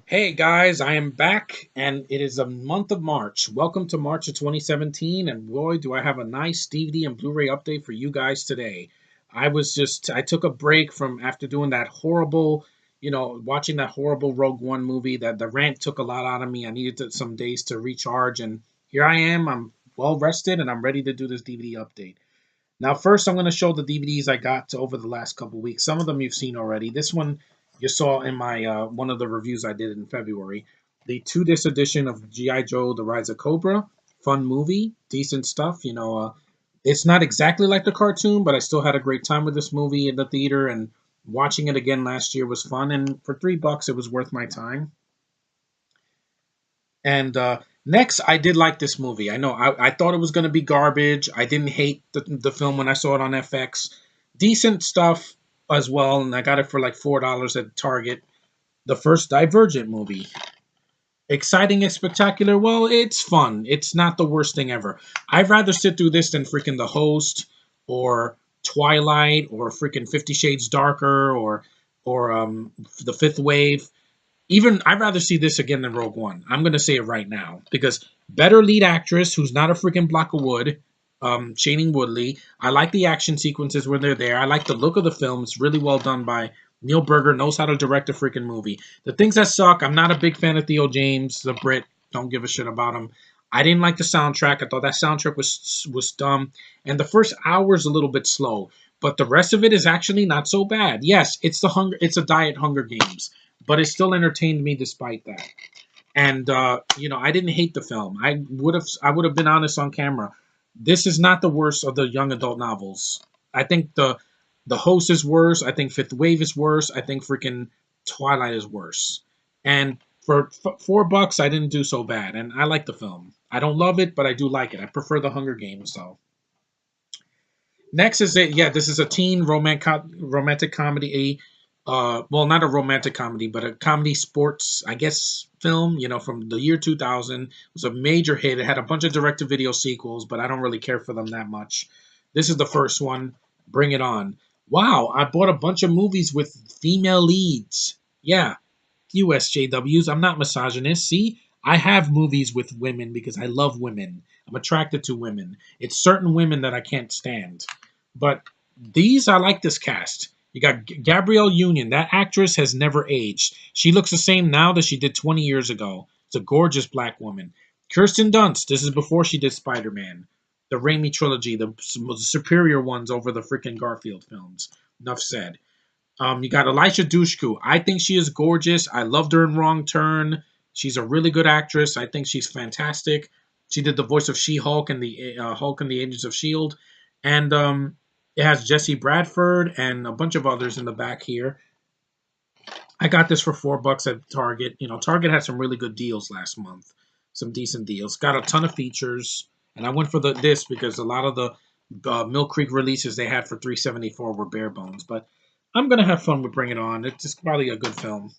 Hey guys, I am back and it is a month of March. Welcome to March of 2017, and boy, do I have a nice DVD and Blu-ray update for you guys today. I took a break from after doing that horrible, watching that horrible Rogue One movie. That the rant took a lot out of me. I needed some days to recharge, and here I am. I'm well rested and I'm ready to do this DVD update. Now, first, I'm going to show the DVDs I got over the last couple weeks. Some of them you've seen already. This one you saw in my one of the reviews I did in February. The two-disc edition of G.I. Joe: The Rise of Cobra. Fun movie, decent stuff. It's not exactly like the cartoon, but I still had a great time with this movie in the theater, and watching it again last year was fun. And for $3, it was worth my time. And next, I did like this movie. I know I thought it was going to be garbage. I didn't hate the film when I saw it on FX. Decent stuff as well, and I got it for like $4 at Target. The first Divergent movie. Exciting and spectacular. Well, it's fun. It's not the worst thing ever. I'd rather sit through this than freaking The Host or Twilight or freaking 50 Shades Darker or The Fifth Wave. Even I'd rather see this again than Rogue One. I'm gonna say it right now because better lead actress who's not a freaking block of wood, Shailene Woodley. I like the action sequences when they're there. I like the look of the film. It's really well done by Neil Berger. Knows how to direct a freaking movie. The things that suck. I'm not a big fan of Theo James, the Brit. Don't give a shit about him. I didn't like the soundtrack. I thought that soundtrack was dumb, and the first hour is a little bit slow. But the rest of it is actually not so bad. Yes, it's the hunger. It's a diet Hunger Games, but it still entertained me despite that. And I didn't hate the film. I would have been honest on camera. This is not the worst of the young adult novels. I think the Host is worse. I think Fifth Wave is worse. I think freaking Twilight is worse. And for $4, I didn't do so bad. And I like the film. I don't love it, but I do like it. I prefer the Hunger Games though. Next is it. Yeah, this is a teen romantic comedy. Well, not a romantic comedy, but a comedy sports, I guess, film. From the year 2000. It was a major hit. It had a bunch of direct-to-video sequels, but I don't really care for them that much. This is the first one. Bring it on! Wow, I bought a bunch of movies with female leads. Yeah, USJWs. I'm not misogynist. See, I have movies with women because I love women. I'm attracted to women. It's certain women that I can't stand. But I like this cast. You got Gabrielle Union. That actress has never aged. She looks the same now that she did 20 years ago. It's a gorgeous black woman. Kirsten Dunst. This is before she did Spider-Man. The Raimi trilogy, the superior ones over the freaking Garfield films. Enough said. You got Elisha Dushku. I think she is gorgeous. I loved her in Wrong Turn. She's a really good actress. I think she's fantastic. She did the voice of She-Hulk and the Hulk and the Agents of Shield, and it has Jesse Bradford and a bunch of others in the back here. I got this for $4 at Target. Target had some really good deals last month, some decent deals. Got a ton of features, and I went for this because a lot of the Mill Creek releases they had for $3.74 were bare bones. But I'm gonna have fun with Bring It On. It's just probably a good film.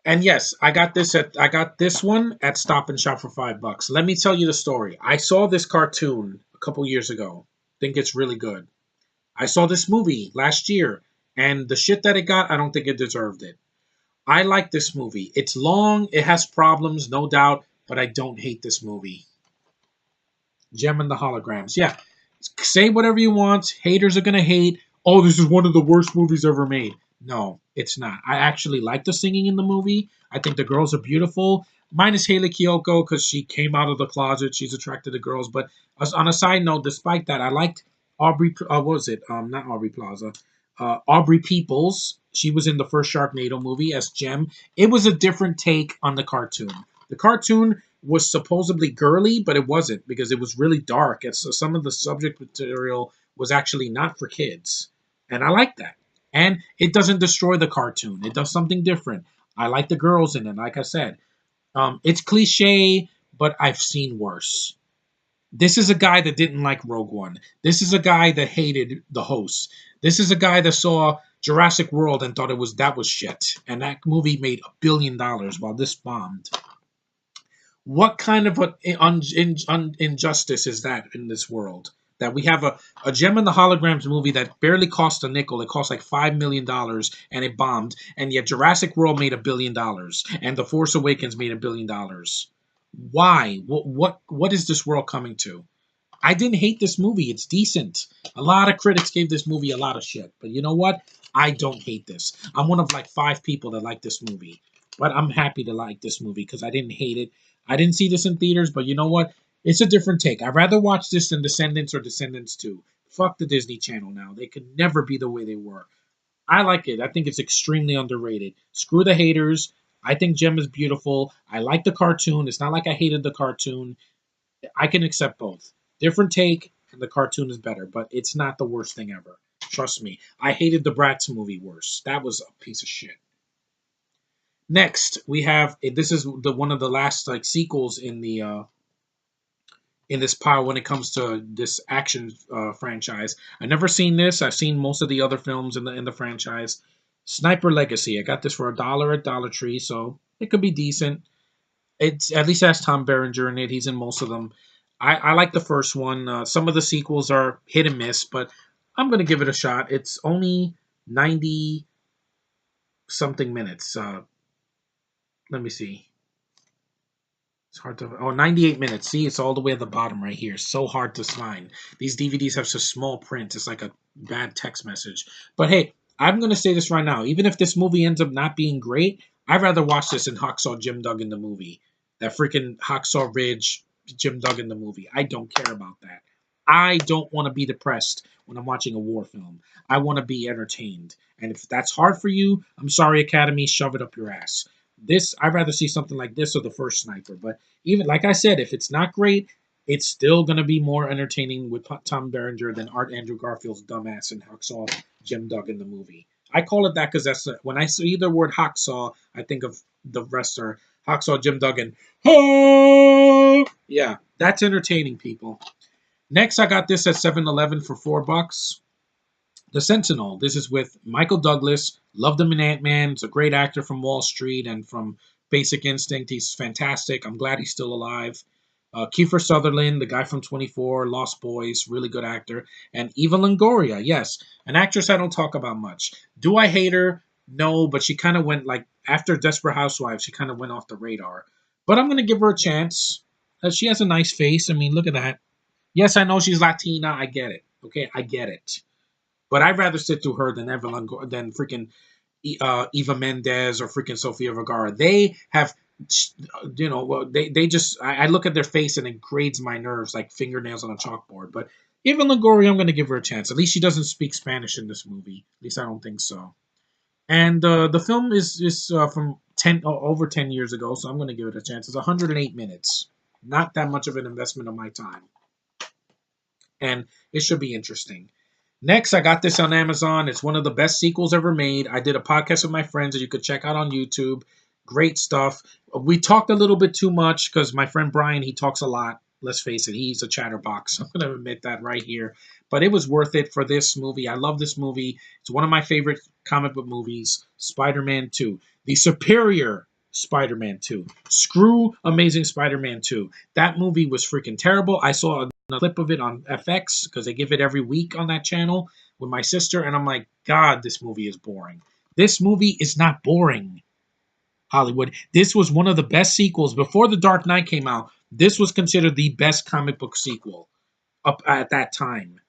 And yes, I got this one at Stop and Shop for $5. Let me tell you the story. I saw this cartoon a couple years ago. Think it's really good. I saw this movie last year, and the shit that it got, I don't think it deserved it. I like this movie. It's long, it has problems, no doubt, but I don't hate this movie. Gem and the Holograms. Yeah, say whatever you want. Haters are gonna hate. Oh, this is one of the worst movies ever made. No, it's not. I actually like the singing in the movie. I think the girls are beautiful. Minus Haley Kiyoko because she came out of the closet. She's attracted to girls. But on a side note, despite that, I liked Aubrey. What was it? Not Aubrey Plaza. Aubrey Peoples. She was in the first Sharknado movie as Gem. It was a different take on the cartoon. The cartoon was supposedly girly, but it wasn't because it was really dark. And so some of the subject material was actually not for kids. And I like that. And it doesn't destroy the cartoon. It does something different. I like the girls in it, like I said. It's cliche, but I've seen worse. This is a guy that didn't like Rogue One. This is a guy that hated the host. This is a guy that saw Jurassic World and thought that was shit. And that movie made $1 billion while this bombed. What kind of injustice is that in this world? that we have a Gem and the Holograms movie that barely cost a nickel. It cost like $5 million and it bombed. And yet Jurassic World made $1 billion and The Force Awakens made $1 billion. Why? What is this world coming to? I didn't hate this movie. It's decent. A lot of critics gave this movie a lot of shit. But you know what? I don't hate this. I'm one of like 5 people that like this movie. But I'm happy to like this movie because I didn't hate it. I didn't see this in theaters, but you know what? It's a different take. I'd rather watch this than Descendants or Descendants 2. Fuck the Disney Channel now. They could never be the way they were. I like it. I think it's extremely underrated. Screw the haters. I think Gem is beautiful. I like the cartoon. It's not like I hated the cartoon. I can accept both. Different take, and the cartoon is better, but it's not the worst thing ever. Trust me. I hated the Bratz movie worse. That was a piece of shit. Next, we have this is the one of the last like sequels in this pile when it comes to this action franchise. I've never seen this. I've seen most of the other films in the franchise. Sniper Legacy. I got this for $1 at Dollar Tree, so it could be decent. It's at least has Tom Berenger in it. He's in most of them. I like the first one. Some of the sequels are hit and miss, but I'm gonna give it a shot. It's only 90 something minutes. Let me see. It's hard to. Oh, 98 minutes. See, it's all the way at the bottom right here. So hard to find. These DVDs have such small print. It's like a bad text message. But hey, I'm going to say this right now. Even if this movie ends up not being great, I'd rather watch this than Hacksaw Jim Duggan the movie. That freaking Hacksaw Ridge Jim Duggan the movie. I don't care about that. I don't want to be depressed when I'm watching a war film. I want to be entertained. And if that's hard for you, I'm sorry, Academy, shove it up your ass. This, I'd rather see something like this or the first Sniper. But even like I said, if it's not great, it's still going to be more entertaining with Tom Berenger than Art Andrew Garfield's dumbass in Hacksaw Jim Duggan the movie. I call it that because that's when I see the word Hacksaw, I think of the wrestler Hacksaw Jim Duggan. Oh! Yeah, that's entertaining, people. Next, I got this at 7-Eleven for $4. The Sentinel. This is with Michael Douglas. Loved him in Ant-Man. He's a great actor from Wall Street and from Basic Instinct. He's fantastic. I'm glad he's still alive. Kiefer Sutherland, the guy from 24, Lost Boys, really good actor. And Eva Longoria, yes, an actress I don't talk about much. Do I hate her? No, but she kind of went, like, after Desperate Housewives, she kind of went off the radar. But I'm going to give her a chance. She has a nice face. I mean, look at that. Yes, I know she's Latina. I get it. Okay, I get it. But I'd rather sit through her than than freaking Eva Mendes or freaking Sofia Vergara. They have, they just, I look at their face and it grades my nerves like fingernails on a chalkboard. But Eva Longoria, I'm going to give her a chance. At least she doesn't speak Spanish in this movie. At least I don't think so. And the film is from over 10 years ago, so I'm going to give it a chance. It's 108 minutes. Not that much of an investment of my time. And it should be interesting. Next, I got this on Amazon. It's one of the best sequels ever made. I did a podcast with my friends that you could check out on YouTube. Great stuff. We talked a little bit too much because my friend Brian, he talks a lot. Let's face it, he's a chatterbox. I'm going to admit that right here. But it was worth it for this movie. I love this movie. It's one of my favorite comic book movies, Spider-Man 2. The superior Spider-Man 2. Screw Amazing Spider-Man 2. That movie was freaking terrible. I saw a clip of it on FX because they give it every week on that channel with my sister, and I'm like, God, this movie is boring. This movie is not boring, Hollywood. This was one of the best sequels. Before The Dark Knight came out, this was considered the best comic book sequel up at that time.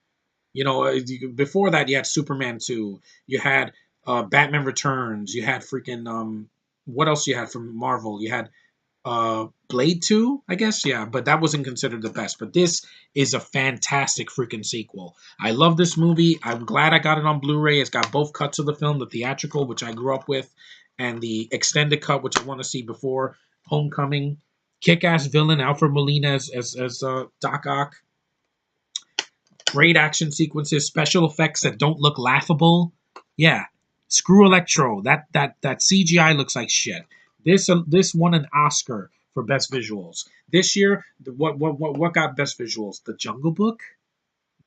Before that, you had Superman 2. You had Batman Returns. You had freaking, what else you had from Marvel? You had Blade 2, I guess, yeah, but that wasn't considered the best. But this is a fantastic freaking sequel. I love this movie. I'm glad I got it on Blu-ray. It's got both cuts of the film, the theatrical, which I grew up with, and the extended cut, which I want to see before Homecoming. Kick-ass villain Alfred Molina as Doc Ock. Great action sequences, special effects that don't look laughable. Yeah, screw Electro. That CGI looks like shit. This won an Oscar for best visuals. This year, what got best visuals? The Jungle Book?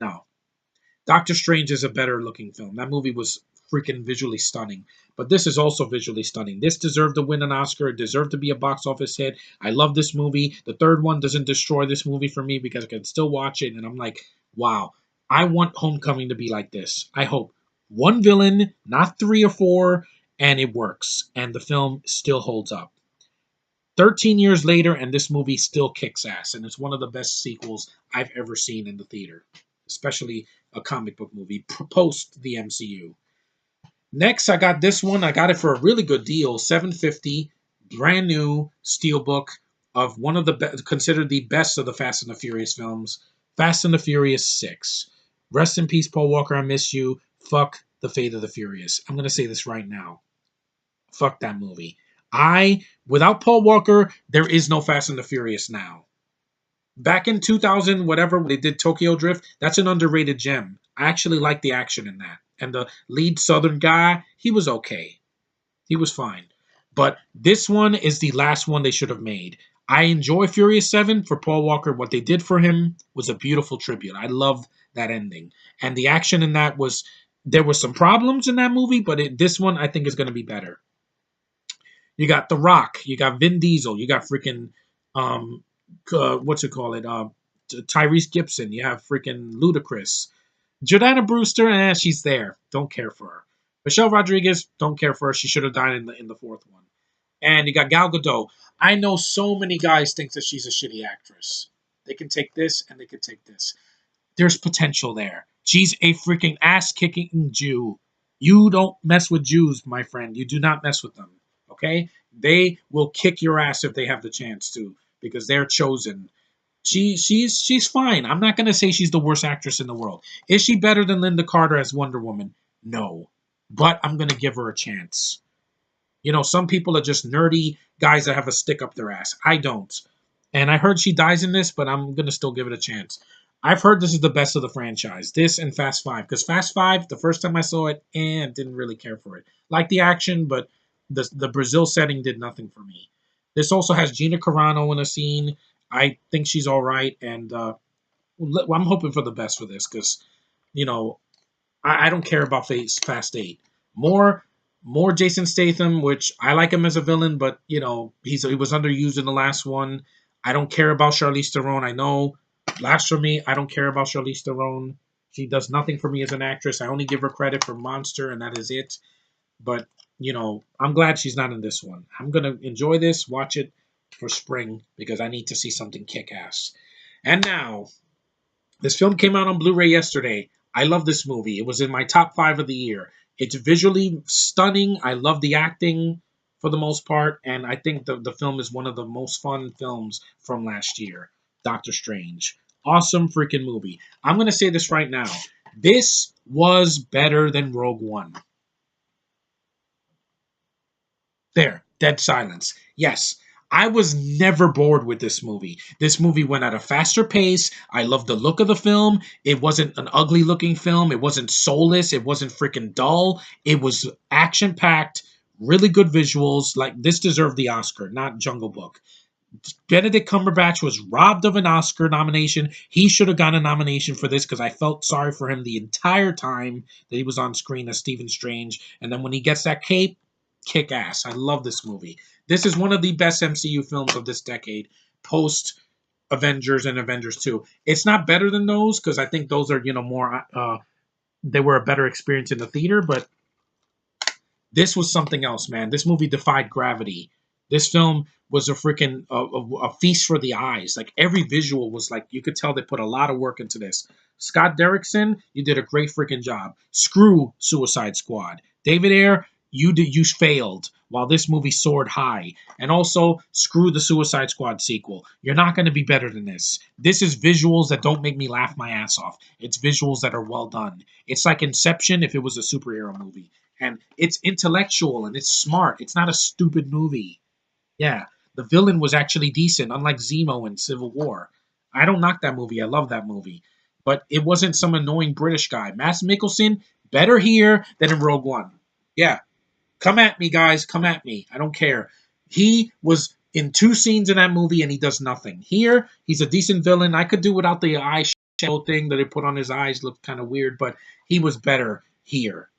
No. Doctor Strange is a better looking film. That movie was freaking visually stunning. But this is also visually stunning. This deserved to win an Oscar. It deserved to be a box office hit. I love this movie. The third one doesn't destroy this movie for me because I can still watch it. And I'm like, wow, I want Homecoming to be like this. I hope one villain, not three or four, and it works. And the film still holds up. 13 years later, and this movie still kicks ass. And it's one of the best sequels I've ever seen in the theater, especially a comic book movie post the MCU. Next, I got this one. I got it for a really good deal, 750, brand new steelbook of one of the considered the best of the Fast and the Furious films, Fast and the Furious 6. Rest in peace, Paul Walker. I miss you. Fuck the Fate of the Furious. I'm gonna say this right now. Fuck that movie. Without Paul Walker, there is no Fast and the Furious now. Back in 2000, whatever, they did Tokyo Drift. That's an underrated gem. I actually like the action in that. And the lead Southern guy, he was okay. He was fine. But this one is the last one they should have made. I enjoy Furious 7 for Paul Walker. What they did for him was a beautiful tribute. I love that ending. And the action in that was, there were some problems in that movie, but this one I think is going to be better. You got The Rock. You got Vin Diesel. You got freaking, what's it call it? Tyrese Gibson. You have freaking Ludacris. Jordana Brewster, she's there. Don't care for her. Michelle Rodriguez, don't care for her. She should have died in the fourth one. And you got Gal Gadot. I know so many guys think that she's a shitty actress. They can take this and they can take this. There's potential there. She's a freaking ass-kicking Jew. You don't mess with Jews, my friend. You do not mess with them. Okay? They will kick your ass if they have the chance to, because they're chosen. She's fine. I'm not gonna say she's the worst actress in the world. Is she better than Linda Carter as Wonder Woman? No. But I'm gonna give her a chance. You know, some people are just nerdy guys that have a stick up their ass. I don't. And I heard she dies in this, but I'm gonna still give it a chance. I've heard this is the best of the franchise. This and Fast Five. Because Fast Five, the first time I saw it, didn't really care for it. Like the action, but the Brazil setting did nothing for me. This also has Gina Carano in a scene. I think she's all right, and I'm hoping for the best for this because, you know, I don't care about Fast Eight. More, more Jason Statham, which I like him as a villain, but you know he was underused in the last one. I don't care about Charlize Theron. I know, blasphemy. I don't care about Charlize Theron. She does nothing for me as an actress. I only give her credit for Monster, and that is it. But you know, I'm glad she's not in this one. I'm gonna enjoy this, watch it for spring because I need to see something kick ass. And now, this film came out on Blu-ray yesterday. I love this movie. It was in my top 5 of the year. It's visually stunning. I love the acting for the most part, and I think the film is one of the most fun films from last year. Doctor Strange. Awesome freaking movie. I'm going to say this right now. This was better than Rogue One. There, dead silence. Yes, I was never bored with this movie. This movie went at a faster pace. I loved the look of the film. It wasn't an ugly looking film. It wasn't soulless. It wasn't freaking dull. It was action packed, really good visuals. Like, this deserved the Oscar, not Jungle Book. Benedict Cumberbatch was robbed of an Oscar nomination. He should have gotten a nomination for this because I felt sorry for him the entire time that he was on screen as Stephen Strange. And then when he gets that cape, kick ass. I love this movie. This is one of the best MCU films of this decade, post Avengers and Avengers 2. It's not better than those because I think those are, you know, more, they were a better experience in the theater, but this was something else, man. This movie defied gravity. This film was a freaking a feast for the eyes. Like every visual was like you could tell they put a lot of work into this. Scott Derrickson, you did a great freaking job. Screw Suicide Squad. David Ayer, you failed while this movie soared high. And also screw the Suicide Squad sequel. You're not going to be better than this. This is visuals that don't make me laugh my ass off. It's visuals that are well done. It's like Inception if it was a superhero movie. And it's intellectual and it's smart. It's not a stupid movie. Yeah, the villain was actually decent, unlike Zemo in Civil War. I don't knock that movie. I love that movie. But it wasn't some annoying British guy. Mads Mikkelsen, better here than in Rogue One. Yeah, come at me, guys. Come at me. I don't care. He was in 2 scenes in that movie and he does nothing. Here, he's a decent villain. I could do without the eye shadow thing that they put on his eyes. Looked kind of weird, but he was better here.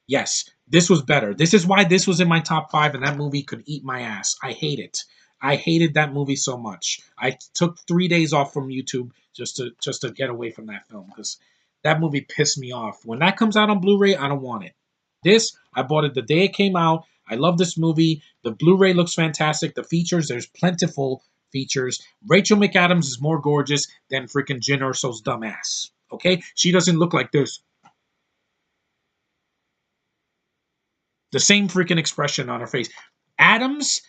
Yes, this was better. This is why this was in my top 5 and that movie could eat my ass. I hate it. I hated that movie so much. I took 3 days off from YouTube just to get away from that film because that movie pissed me off. When that comes out on Blu-ray, I don't want it. This, I bought it the day it came out. I love this movie. The Blu-ray looks fantastic. The features, there's plentiful features. Rachel McAdams is more gorgeous than freaking Jyn Erso's dumbass. Okay? She doesn't look like this. The same freaking expression on her face. Adams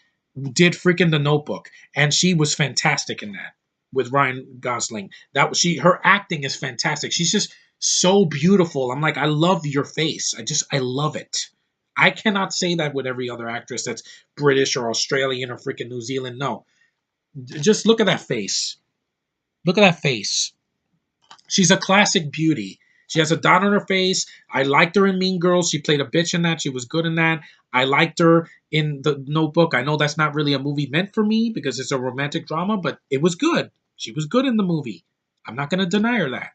did freaking The Notebook, and she was fantastic in that with Ryan Gosling. That was she. Her acting is fantastic. She's just so beautiful. I'm like, I love your face. I love it. I cannot say that with every other actress that's British or Australian or freaking New Zealand. No, just look at that face. Look at that face. She's a classic beauty. She has a dot on her face. I liked her in Mean Girls. She played a bitch in that. She was good in that. I liked her in The Notebook. I know that's not really a movie meant for me because it's a romantic drama, but it was good. She was good in the movie. I'm not going to deny her that.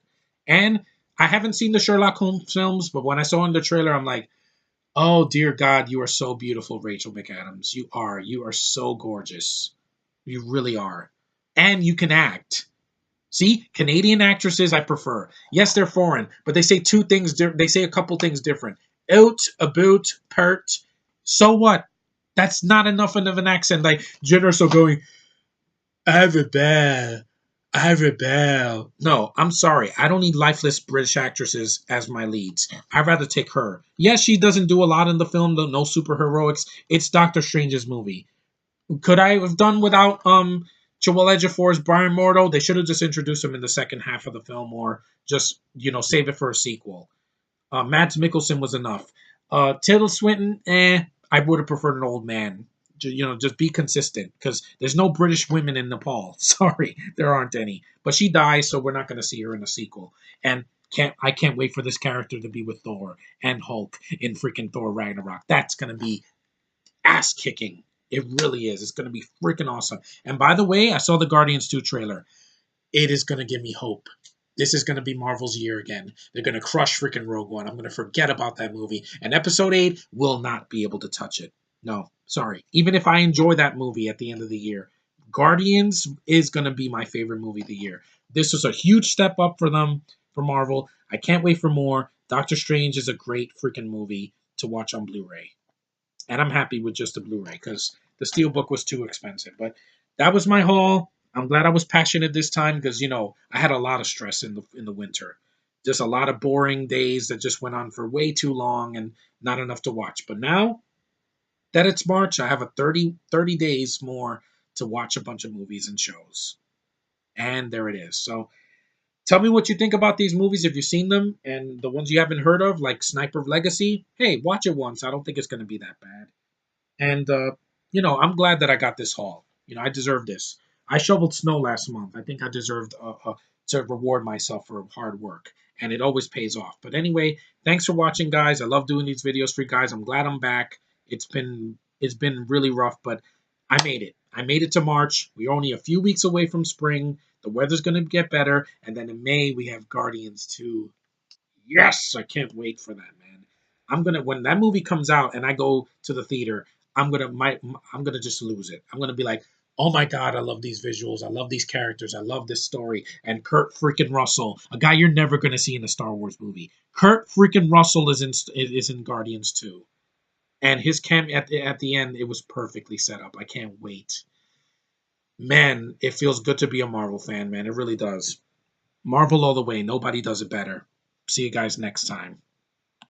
And I haven't seen the Sherlock Holmes films, but when I saw in the trailer, I'm like, oh, dear God, you are so beautiful, Rachel McAdams. You are. You are so gorgeous. You really are. And you can act. See, Canadian actresses I prefer. Yes, they're foreign, but they say two things. They say a couple things different. Out, about, pert. So what? That's not enough of an accent. Like Jyn Erso going, I rebel, I rebel. No, I'm sorry. I don't need lifeless British actresses as my leads. I'd rather take her. Yes, she doesn't do a lot in the film. Though, no superheroics. It's Doctor Strange's movie. Could I have done without Joel Ejiofor's Brian Mordo? They should have just introduced him in the second half of the film, or just save it for a sequel. Mads Mikkelsen was enough. Tilda Swinton, I would have preferred an old man. Just be consistent because there's no British women in Nepal. Sorry, there aren't any. But she dies, so we're not going to see her in a sequel. And I can't wait for this character to be with Thor and Hulk in freaking Thor Ragnarok. That's going to be ass kicking. It really is. It's going to be freaking awesome. And by the way, I saw the Guardians 2 trailer. It is going to give me hope. This is going to be Marvel's year again. They're going to crush freaking Rogue One. I'm going to forget about that movie. And Episode 8 will not be able to touch it. No, sorry. Even if I enjoy that movie at the end of the year, Guardians is going to be my favorite movie of the year. This was a huge step up for them, for Marvel. I can't wait for more. Doctor Strange is a great freaking movie to watch on Blu-ray. And I'm happy with just the Blu-ray because the Steelbook was too expensive. But that was my haul. I'm glad I was passionate this time because I had a lot of stress in the winter. Just a lot of boring days that just went on for way too long and not enough to watch. But now that it's March, I have a 30 days more to watch a bunch of movies and shows. And there it is. So tell me what you think about these movies if you've seen them, and the ones you haven't heard of, like Sniper Legacy. Hey, watch it once. I don't think it's going to be that bad. And, I'm glad that I got this haul. I deserve this. I shoveled snow last month. I think I deserved to reward myself for hard work. And it always pays off. But anyway, thanks for watching, guys. I love doing these videos for you guys. I'm glad I'm back. It's been really rough, but I made it. I made it to March. We're only a few weeks away from spring. The weather's going to get better. And then in May, we have Guardians 2. Yes, I can't wait for that, man. When that movie comes out and I go to the theater, I'm gonna just lose it. I'm gonna be like, oh my God, I love these visuals, I love these characters, I love this story. And Kurt freaking Russell, a guy you're never gonna see in a Star Wars movie. Kurt freaking Russell is in Guardians 2. And his at the end, it was perfectly set up. I can't wait. Man, it feels good to be a Marvel fan, man. It really does. Marvel all the way. Nobody does it better. See you guys next time.